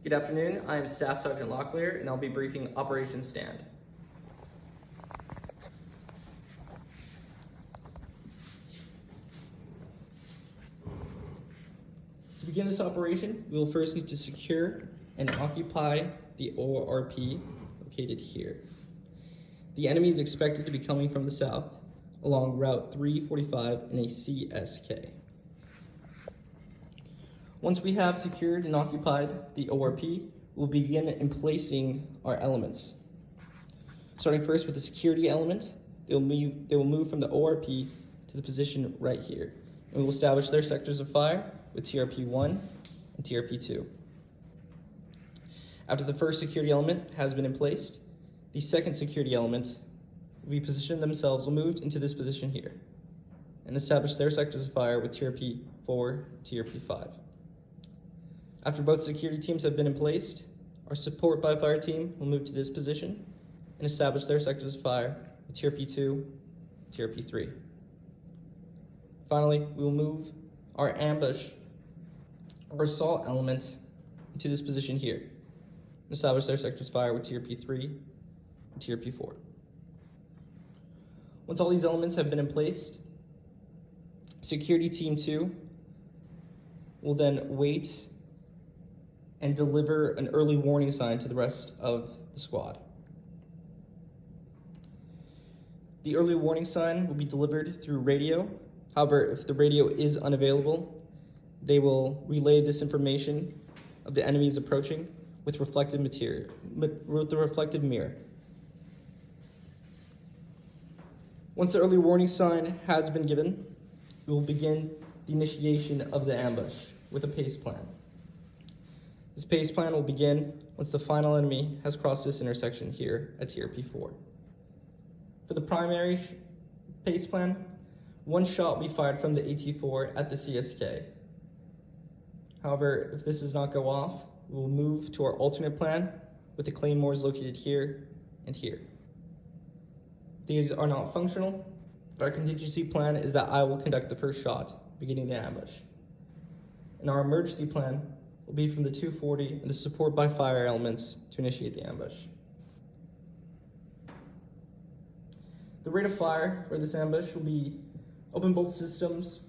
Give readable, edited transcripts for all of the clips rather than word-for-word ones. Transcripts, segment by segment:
Good afternoon, I am Staff Sergeant Locklear and I'll be briefing Operation Stand. To begin this operation, we will first need to secure and occupy the ORP located here. The enemy is expected to be coming from the south along Route 345 in a CSK. Once we have secured and occupied the ORP, we'll begin emplacing our elements. Starting first with the security element, they will move from the ORP to the position right here. And we will establish their sectors of fire with TRP-1 and TRP-2. After the first security element has been emplaced, the second security element will be positioned themselves, will move into this position here and establish their sectors of fire with TRP-4, TRP-5. After both security teams have been emplaced, our support by fire team will move to this position and establish their sectors of fire with TRP-2, TRP-3. Finally, we will move our ambush or assault element into this position here and establish their sectors of fire with TRP-3 and TRP-4. Once all these elements have been in place, security team 2 will then wait and deliver an early warning sign to the rest of the squad. The early warning sign will be delivered through radio. However, if the radio is unavailable, they will relay this information of the enemy is approaching with reflective mirror. Once the early warning sign has been given, we will begin the initiation of the ambush with a pace plan. This pace plan will begin once the final enemy has crossed this intersection here at TRP-4. For the primary pace plan, one shot will be fired from the AT-4 at the CSK. However, if this does not go off, we will move to our alternate plan with the claymores located here and here. These are not functional, but our contingency plan is that I will conduct the first shot, beginning the ambush. And our emergency plan will be from the 240 and the support by fire elements to initiate the ambush. The rate of fire for this ambush will be open bolt systems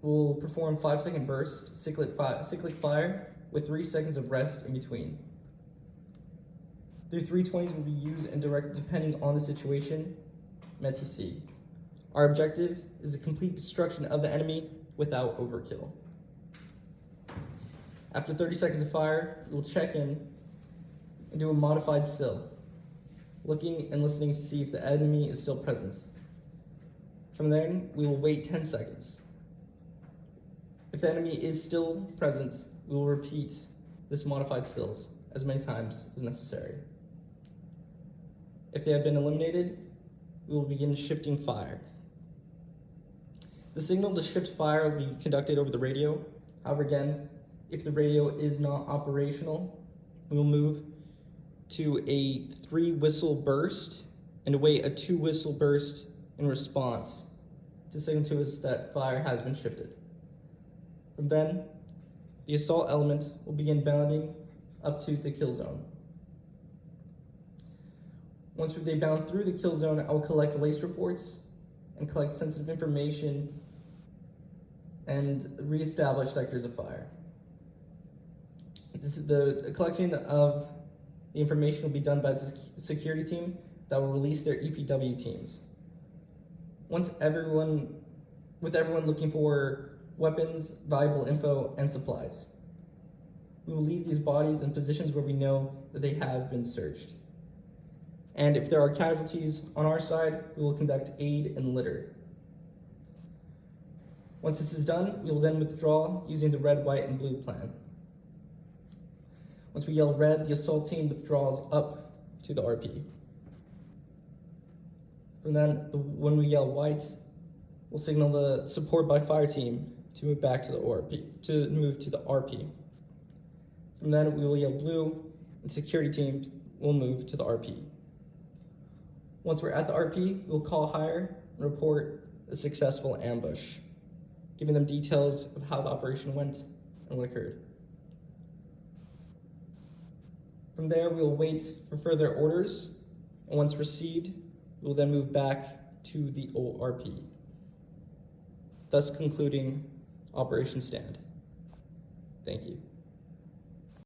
will perform 5-second burst cyclic fire with 3 seconds of rest in between. The 320s will be used and directed depending on the situation, METC. Our objective is the complete destruction of the enemy without overkill. After 30 seconds of fire, we will check in and do a modified SIL, looking and listening to see if the enemy is still present. From there, we will wait 10 seconds. If the enemy is still present, we will repeat this modified SILs as many times as necessary. If they have been eliminated, we will begin shifting fire. The signal to shift fire will be conducted over the radio. However, again, if the radio is not operational, we will move to a 3-whistle burst and await a 2-whistle burst in response to signal to us that fire has been shifted. From then, the assault element will begin bounding up to the kill zone. Once they bound through the kill zone, I will collect lace reports and collect sensitive information and reestablish sectors of fire. The collection of the information will be done by the security team that will release their EPW teams. With everyone looking for weapons, valuable info, and supplies. We will leave these bodies in positions where we know that they have been searched. And if there are casualties on our side, we will conduct aid and litter. Once this is done, we will then withdraw using the red, white, and blue plan. Once we yell red, the assault team withdraws up to the RP. From then, when we yell white, we'll signal the support by fire team to move back to the ORP, to move to the RP. From then, we will yell blue, and security team will move to the RP. Once we're at the RP, we'll call higher and report a successful ambush, giving them details of how the operation went and what occurred. From there, we will wait for further orders, and once received, we will then move back to the ORP, thus concluding Operation Stand. Thank you.